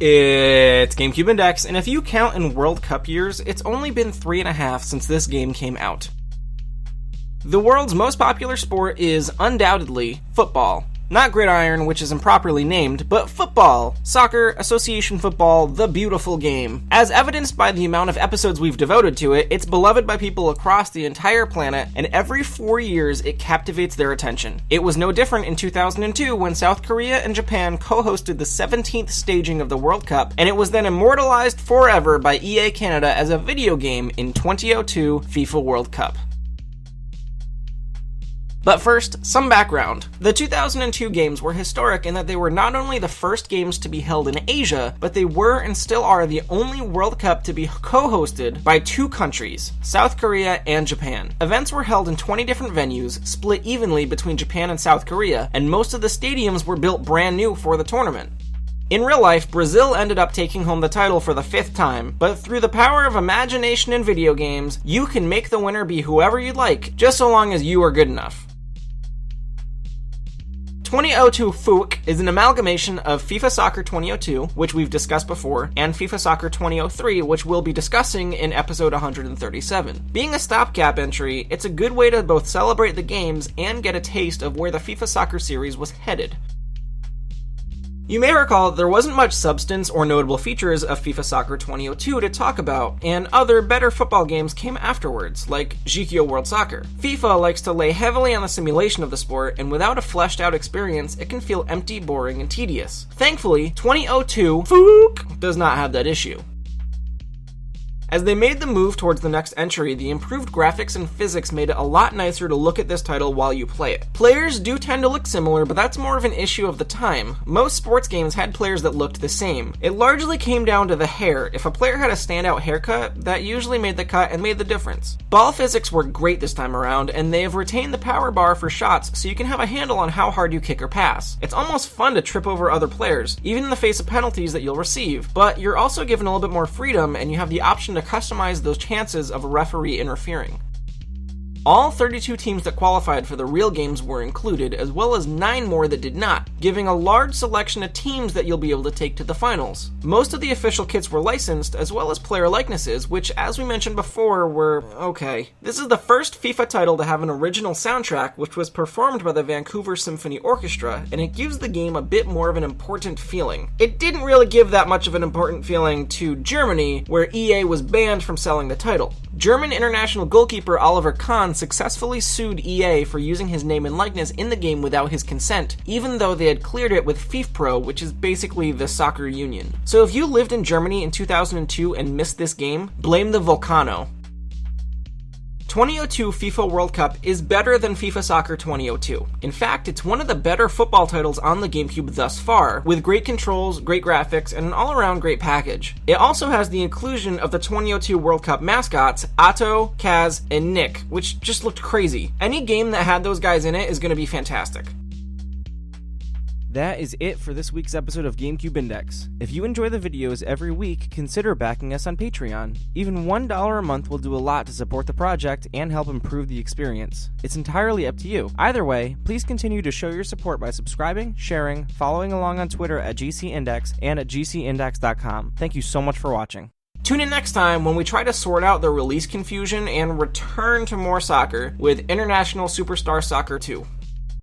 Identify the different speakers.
Speaker 1: It's GameCube Index, and if you count in World Cup years, it's only been 3.5 since this game came out. The world's most popular sport is undoubtedly football. Not gridiron, which is improperly named, but football. Soccer, association football, the beautiful game. As evidenced by the amount of episodes we've devoted to it, it's beloved by people across the entire planet, and every 4 years it captivates their attention. It was no different in 2002 when South Korea and Japan co-hosted the 17th staging of the World Cup, and it was then immortalized forever by EA Canada as a video game in 2002 FIFA World Cup. But first, some background. The 2002 games were historic in that they were not only the first games to be held in Asia, but they were and still are the only World Cup to be co-hosted by two countries, South Korea and Japan. Events were held in 20 different venues, split evenly between Japan and South Korea, and most of the stadiums were built brand new for the tournament. In real life, Brazil ended up taking home the title for the 5th time, but through the power of imagination in video games, you can make the winner be whoever you'd like, just so long as you are good enough. 2002 FUC is an amalgamation of FIFA Soccer 2002, which we've discussed before, and FIFA Soccer 2003, which we'll be discussing in episode 137. Being a stopgap entry, it's a good way to both celebrate the games and get a taste of where the FIFA Soccer series was headed. You may recall there wasn't much substance or notable features of FIFA Soccer 2002 to talk about, and other better football games came afterwards, like GCNdex World Soccer. FIFA likes to lay heavily on the simulation of the sport, and without a fleshed out experience, it can feel empty, boring, and tedious. Thankfully, 2002 FUC does not have that issue. As they made the move towards the next entry, the improved graphics and physics made it a lot nicer to look at this title while you play it. Players do tend to look similar, but that's more of an issue of the time. Most sports games had players that looked the same. It largely came down to the hair. If a player had a standout haircut, that usually made the cut and made the difference. Ball physics were great this time around, and they have retained the power bar for shots so you can have a handle on how hard you kick or pass. It's almost fun to trip over other players, even in the face of penalties that you'll receive, but you're also given a little bit more freedom and you have the option to customize those chances of a referee interfering. All 32 teams that qualified for the real games were included, as well as 9 more that did not, giving a large selection of teams that you'll be able to take to the finals. Most of the official kits were licensed, as well as player likenesses, which, as we mentioned before, were okay. This is the first FIFA title to have an original soundtrack, which was performed by the Vancouver Symphony Orchestra, and it gives the game a bit more of an important feeling. It didn't really give that much of an important feeling to Germany, where EA was banned from selling the title. German international goalkeeper Oliver Kahn successfully sued EA for using his name and likeness in the game without his consent, even though they had cleared it with FIFPro, which is basically the soccer union. So if you lived in Germany in 2002 and missed this game, blame the Volcano. 2002 FIFA World Cup is better than FIFA Soccer 2002. In fact, it's one of the better football titles on the GameCube thus far, with great controls, great graphics, and an all-around great package. It also has the inclusion of the 2002 World Cup mascots, Otto, Kaz, and Nick, which just looked crazy. Any game that had those guys in it is going to be fantastic. That is it for this week's episode of GameCube Index. If you enjoy the videos every week, consider backing us on Patreon. Even $1 a month will do a lot to support the project and help improve the experience. It's entirely up to you. Either way, please continue to show your support by subscribing, sharing, following along on Twitter at GCNdex and at GCNdex.com. Thank you so much for watching. Tune in next time when we try to sort out the release confusion and return to more soccer with International Superstar Soccer 2.